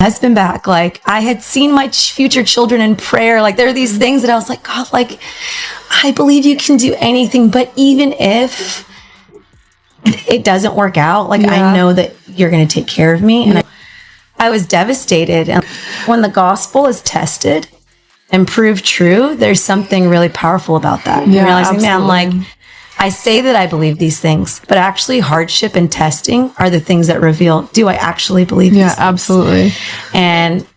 husband back. Like, I had seen my future children in prayer. Like, there are these things that I was like, God, like, I believe you can do anything. But even if it doesn't work out, like, I know that you're going to take care of me. And I was devastated. And when the gospel is tested and proved true, there's something really powerful about that. Yeah, realizing, man, like, I say that I believe these things, but actually hardship and testing are the things that reveal, do I actually believe these things? Yeah, absolutely. And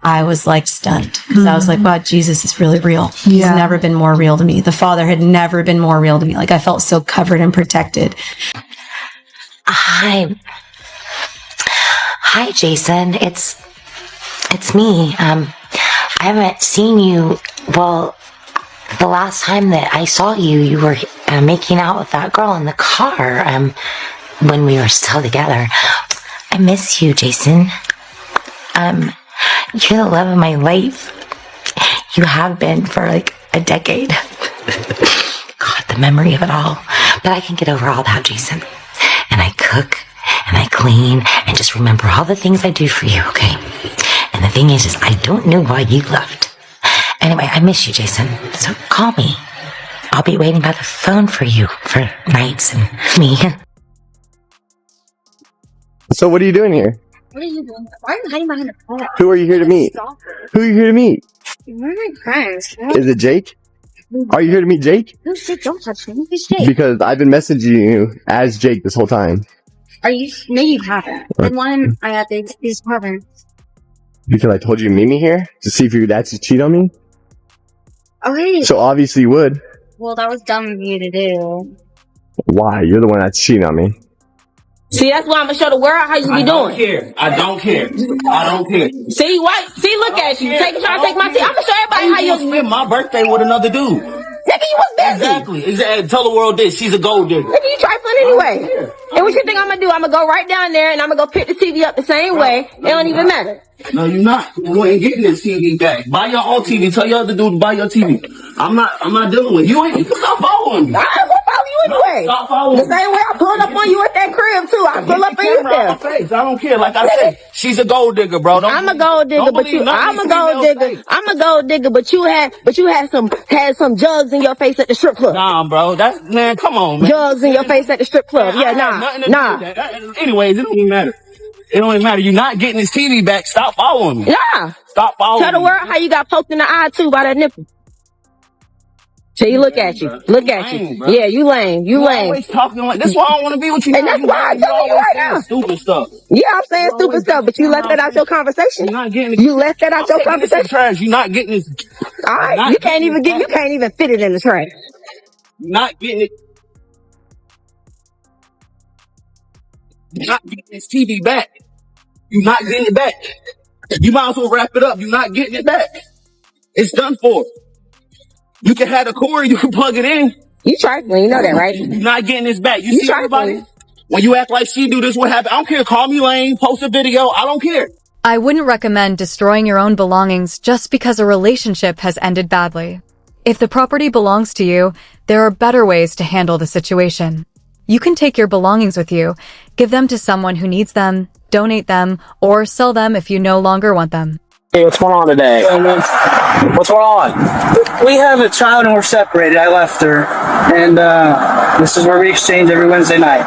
I was like stunned because I was like, wow, Jesus is really real. He's never been more real to me. The Father had never been more real to me. Like, I felt so covered and protected. Hi, Jason. It's me. I haven't seen you. Well, the last time that I saw you, you were making out with that girl in the car when we were still together. I miss you, Jason. You're the love of my life. You have been for like a decade. God, the memory of it all. But I can get over all that, Jason. And I cook and I clean and just remember all the things I do for you, okay? And the thing is I don't know why you left. Anyway, I miss you, Jason. So call me. I'll be waiting by the phone for you for nights and me. So what are you doing here? What are you doing? Why are you hiding behind the car? Who are you here to meet? Who are you here to meet? One of my friends. Is it Jake? Are you here to meet Jake? Who's Jake? Don't touch me. Who's Jake? Because I've been messaging you as Jake this whole time. Are you? No, you haven't. And one, I had these apartment. Because I told you to meet me here to see if you'd actually cheat on me. Okay. So obviously you would. Well, that was dumb of you to do. Why? You're the one that's cheating on me. See, that's why I'm gonna show the world how you be doing. I don't care. I don't care. See what? See, look at you. Trying to take my team. I'm gonna show everybody how you spend my birthday with another dude. Nigga, you was busy. Exactly. Tell the world this. She's a gold digger. Nigga, you trifling anyway. And what you think I'm gonna do? I'm gonna go right down there and I'm gonna go pick the TV up the same way. It don't even matter. No, you're not. You ain't getting this TV back. Buy your own TV. Tell your other dude to buy your TV. I'm not dealing with you. You can stop following me. I ain't gonna follow you anyway. Stop following me. The same way I pulled up on you at that crib too. I pull up on you there. Face. I don't care. Like I said, she's a gold digger, bro. I'm a gold digger, but you. I'm a gold digger. I'm a gold digger, but you had some jugs in your face at the strip club. Nah, bro. Man, come on, man. Jugs in your face at the strip club. Yeah, nah. Anyways, it don't even matter. It don't even matter. You're not getting this TV back. Stop following me. Nah. Stop following me. Tell the world how you got poked in the eye too by that nipple. So you look at you. Look at you. Bro. Yeah, you lame. You lame. Always talking like this. Why I don't want to be with you. And that's why I'm telling you right now. Stupid stuff. Yeah, I'm saying stupid stuff, but you left that out your conversation. You're not getting it. You left that out your conversation. Trash. You're not getting this. All right. You can't even fit it in the trash. You're not getting it. You're not getting this TV back. You're not getting it back. You might as well wrap it up. You're not getting it back. It's done for. You can have the cord, you can plug it in. You trifling, you know that, right? You're not getting this back. You see everybody? When you act like she do this, what happened? I don't care. Call me lame, post a video. I don't care. I wouldn't recommend destroying your own belongings just because a relationship has ended badly. If the property belongs to you, there are better ways to handle the situation. You can take your belongings with you, give them to someone who needs them, donate them, or sell them if you no longer want them. Hey, what's going on today? What's going on? We have a child and we're separated. I left her, and this is where we exchange every Wednesday night.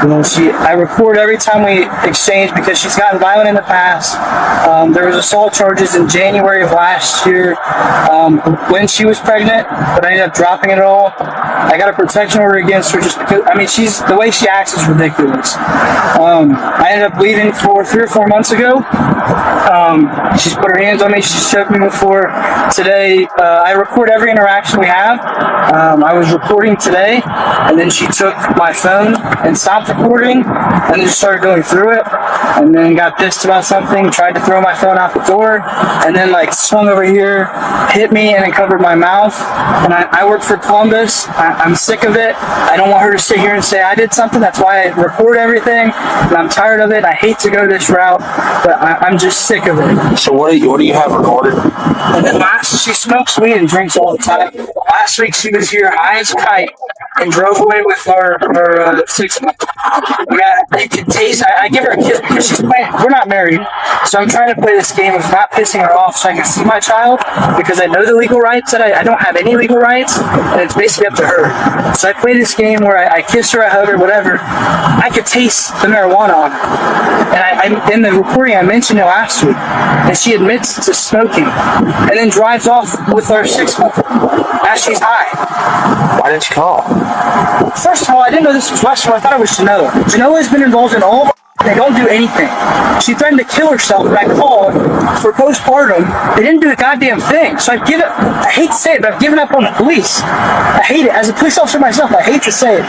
You know, I record every time we exchange because she's gotten violent in the past. There was assault charges in January of last year when she was pregnant, but I ended up dropping it all. I got a protection order against her just because, the way she acts is ridiculous. I ended up leaving for 3 or 4 months ago. She's put her hands on me. She's choked me before. Today, I record every interaction we have. I was recording today, and then she took my phone and stopped recording, and then just started going through it, and then got pissed about something, tried to throw my phone out the door, and then swung over here, hit me, and then covered my mouth. And I work for Columbus. I'm sick of it. I don't want her to sit here and say I did something. That's why I record everything, and I'm tired of it. I hate to go this route, but I'm just sick of it. So what do you have recorded? And then she smokes weed and drinks all the time. Last week she was here high as a kite, and drove away with our 6-month. I could taste. I give her a kiss because she's playing. We're not married, so I'm trying to play this game of not pissing her off so I can see my child because I know the legal rights that I don't have any legal rights, and it's basically up to her. So I play this game where I kiss her, I hug her, whatever. I could taste the marijuana on her, and I in the recording I mentioned it last week, and she admits to smoking, and then drives off with our 6-month as she's high. Why didn't you call? First of all, I didn't know this was Western. I thought it was Genoa. Genoa has been involved in all. They don't do anything. She threatened to kill herself when I called for postpartum. They didn't do a goddamn thing. So I hate to say it, but I've given up on the police. I hate it. As a police officer myself, I hate to say it.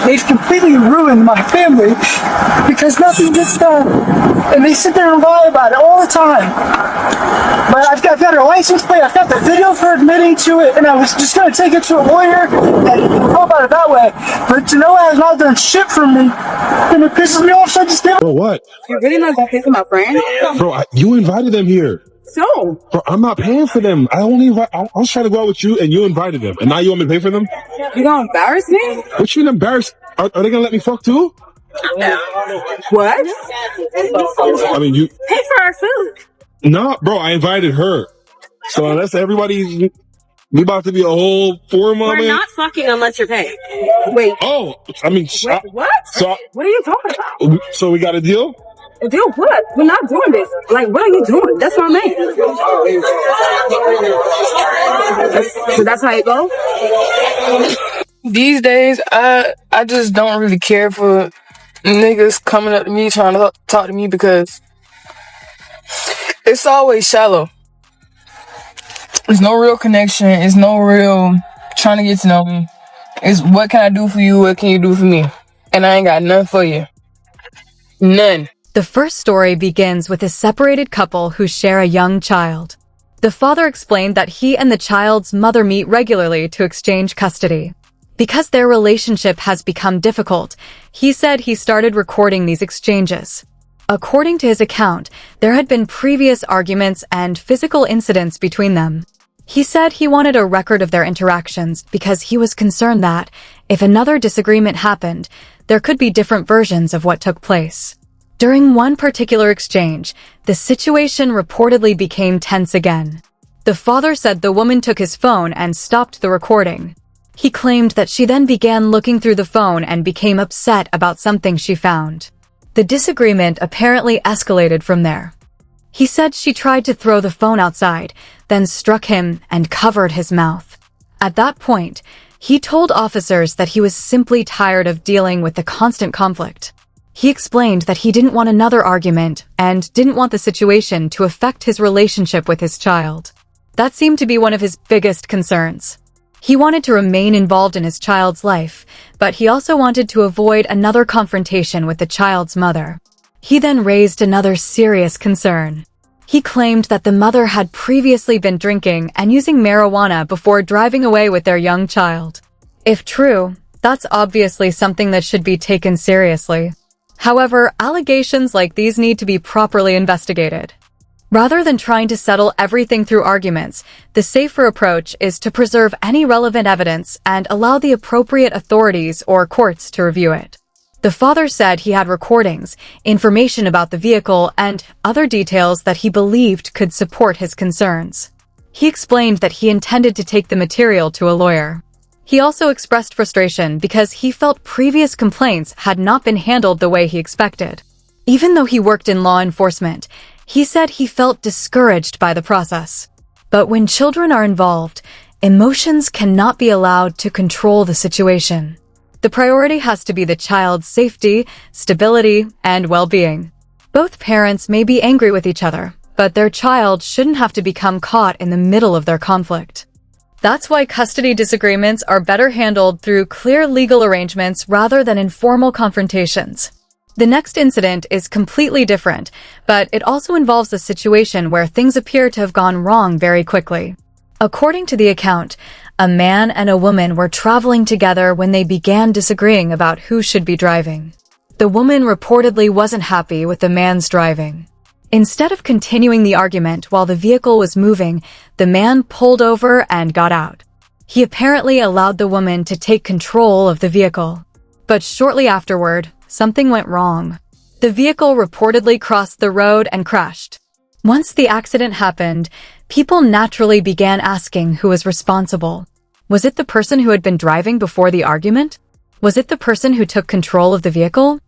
They've completely ruined my family because nothing gets done. And they sit there and lie about it all the time. But I've got her license plate, I've got the video for admitting to it, and I was just going to take it to a lawyer and go about it that way. But Genoa has not done shit for me, and it pisses me off, so I just give. Bro, what? You're really not gonna pay for my friend? Bro, you invited them here. So? Bro, I'm not paying for them. I was trying to go out with you, and you invited them, and now you want me to pay for them? You gonna embarrass me? What you mean embarrassed? Are they gonna let me fuck too? What? I mean, you Pay for our food. No, bro, I invited her. So unless everybody's we about to be a whole 4 months. We're not fucking unless you're paid. Wait. Oh, I mean, Wait, what? So, what are you talking about? So we got a deal? A deal what? We're not doing this. Like, what are you doing? That's what I mean. So that's how it goes? These days, I just don't really care for niggas coming up to me trying to talk to me because it's always shallow. There's no real connection. It's no real trying to get to know me. It's what can I do for you? What can you do for me? And I ain't got none for you. None. The first story begins with a separated couple who share a young child. The father explained that he and the child's mother meet regularly to exchange custody. Because their relationship has become difficult, he said he started recording these exchanges. According to his account, there had been previous arguments and physical incidents between them. He said he wanted a record of their interactions because he was concerned that, if another disagreement happened, there could be different versions of what took place. During one particular exchange, the situation reportedly became tense again. The father said the woman took his phone and stopped the recording. He claimed that she then began looking through the phone and became upset about something she found. The disagreement apparently escalated from there. He said she tried to throw the phone outside, then struck him and covered his mouth. At that point, he told officers that he was simply tired of dealing with the constant conflict. He explained that he didn't want another argument and didn't want the situation to affect his relationship with his child. That seemed to be one of his biggest concerns. He wanted to remain involved in his child's life, but he also wanted to avoid another confrontation with the child's mother. He then raised another serious concern. He claimed that the mother had previously been drinking and using marijuana before driving away with their young child. If true, that's obviously something that should be taken seriously. However, allegations like these need to be properly investigated. Rather than trying to settle everything through arguments, the safer approach is to preserve any relevant evidence and allow the appropriate authorities or courts to review it. The father said he had recordings, information about the vehicle, and other details that he believed could support his concerns. He explained that he intended to take the material to a lawyer. He also expressed frustration because he felt previous complaints had not been handled the way he expected. Even though he worked in law enforcement, he said he felt discouraged by the process. But when children are involved, emotions cannot be allowed to control the situation. The priority has to be the child's safety, stability, and well-being. Both parents may be angry with each other, but their child shouldn't have to become caught in the middle of their conflict. That's why custody disagreements are better handled through clear legal arrangements rather than informal confrontations. The next incident is completely different, but it also involves a situation where things appear to have gone wrong very quickly. According to the account, a man and a woman were traveling together when they began disagreeing about who should be driving. The woman reportedly wasn't happy with the man's driving. Instead of continuing the argument while the vehicle was moving, the man pulled over and got out. He apparently allowed the woman to take control of the vehicle. But shortly afterward, something went wrong. The vehicle reportedly crossed the road and crashed. Once the accident happened, people naturally began asking who was responsible. Was it the person who had been driving before the argument? Was it the person who took control of the vehicle?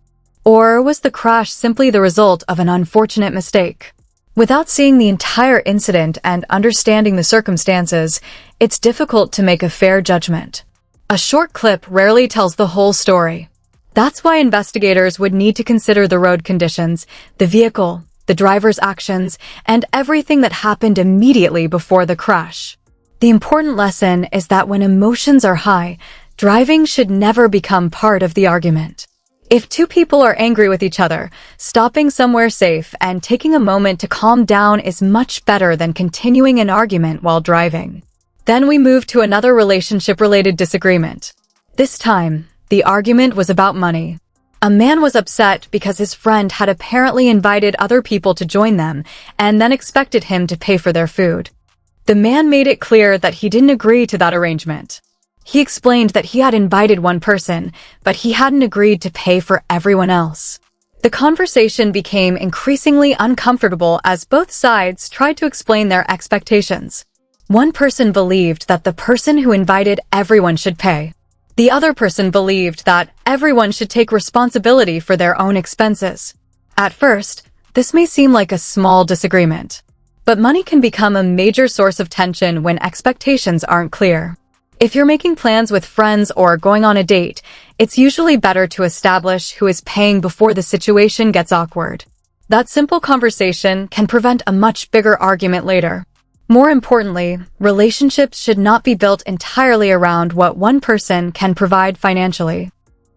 Or was the crash simply the result of an unfortunate mistake? Without seeing the entire incident and understanding the circumstances, it's difficult to make a fair judgment. A short clip rarely tells the whole story. That's why investigators would need to consider the road conditions, the vehicle, the driver's actions, and everything that happened immediately before the crash. The important lesson is that when emotions are high, driving should never become part of the argument. If two people are angry with each other, stopping somewhere safe and taking a moment to calm down is much better than continuing an argument while driving. Then we move to another relationship-related disagreement. This time, the argument was about money. A man was upset because his friend had apparently invited other people to join them and then expected him to pay for their food. The man made it clear that he didn't agree to that arrangement. He explained that he had invited one person, but he hadn't agreed to pay for everyone else. The conversation became increasingly uncomfortable as both sides tried to explain their expectations. One person believed that the person who invited everyone should pay. The other person believed that everyone should take responsibility for their own expenses. At first, this may seem like a small disagreement, but money can become a major source of tension when expectations aren't clear. If you're making plans with friends or going on a date, it's usually better to establish who is paying before the situation gets awkward. That simple conversation can prevent a much bigger argument later. More importantly, relationships should not be built entirely around what one person can provide financially.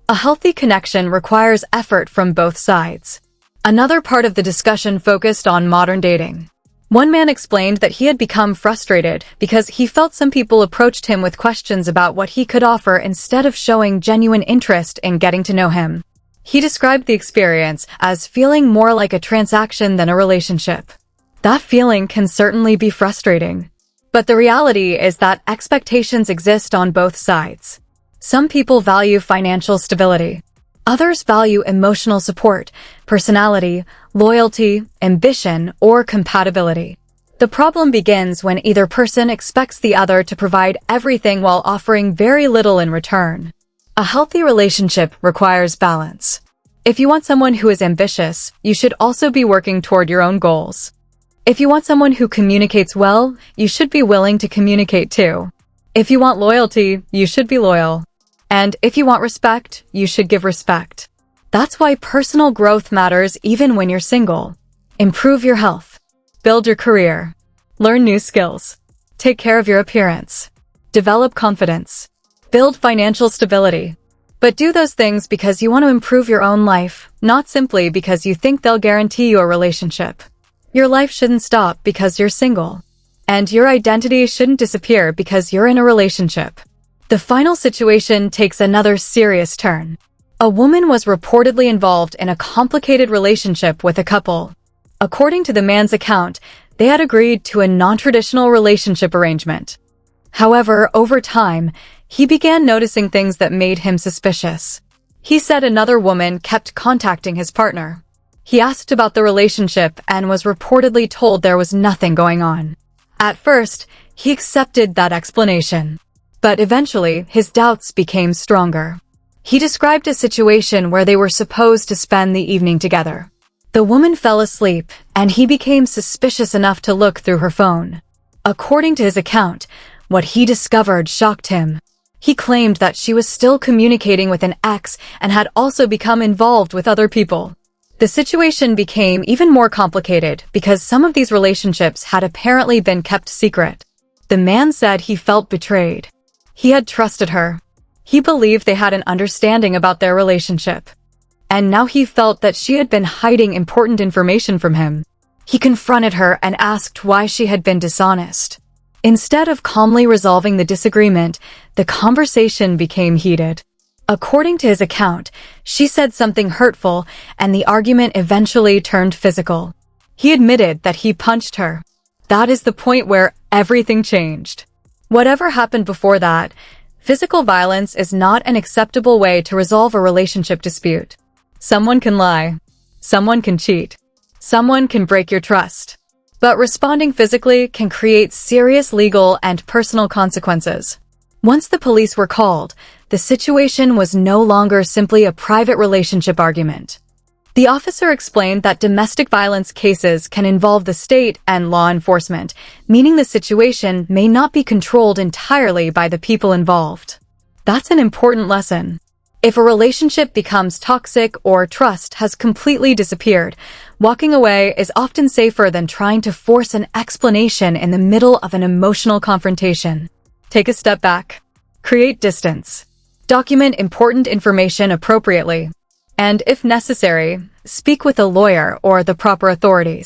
A healthy connection requires effort from both sides. Another part of the discussion focused on modern dating. One man explained that he had become frustrated because he felt some people approached him with questions about what he could offer instead of showing genuine interest in getting to know him. He described the experience as feeling more like a transaction than a relationship. That feeling can certainly be frustrating. But the reality is that expectations exist on both sides. Some people value financial stability. Others value emotional support, personality, loyalty, ambition, or compatibility. The problem begins when either person expects the other to provide everything while offering very little in return. A healthy relationship requires balance. If you want someone who is ambitious, you should also be working toward your own goals. If you want someone who communicates well, you should be willing to communicate too. If you want loyalty, you should be loyal. And if you want respect, you should give respect. That's why personal growth matters even when you're single. Improve your health. Build your career. Learn new skills. Take care of your appearance. Develop confidence. Build financial stability. But do those things because you want to improve your own life, not simply because you think they'll guarantee you a relationship. Your life shouldn't stop because you're single. And your identity shouldn't disappear because you're in a relationship. The final situation takes another serious turn. A woman was reportedly involved in a complicated relationship with a couple. According to the man's account, they had agreed to a non-traditional relationship arrangement. However, over time, he began noticing things that made him suspicious. He said another woman kept contacting his partner. He asked about the relationship and was reportedly told there was nothing going on. At first, he accepted that explanation. But eventually, his doubts became stronger. He described a situation where they were supposed to spend the evening together. The woman fell asleep, and he became suspicious enough to look through her phone. According to his account, what he discovered shocked him. He claimed that she was still communicating with an ex and had also become involved with other people. The situation became even more complicated because some of these relationships had apparently been kept secret. The man said he felt betrayed. He had trusted her. He believed they had an understanding about their relationship. And now he felt that she had been hiding important information from him. He confronted her and asked why she had been dishonest. Instead of calmly resolving the disagreement, the conversation became heated. According to his account, she said something hurtful, and the argument eventually turned physical. He admitted that he punched her. That is the point where everything changed. Whatever happened before that, physical violence is not an acceptable way to resolve a relationship dispute. Someone can lie. Someone can cheat. Someone can break your trust. But responding physically can create serious legal and personal consequences. Once the police were called, the situation was no longer simply a private relationship argument. The officer explained that domestic violence cases can involve the state and law enforcement, meaning the situation may not be controlled entirely by the people involved. That's an important lesson. If a relationship becomes toxic or trust has completely disappeared, walking away is often safer than trying to force an explanation in the middle of an emotional confrontation. Take a step back. Create distance. Document important information appropriately. And if necessary, speak with a lawyer or the proper authorities.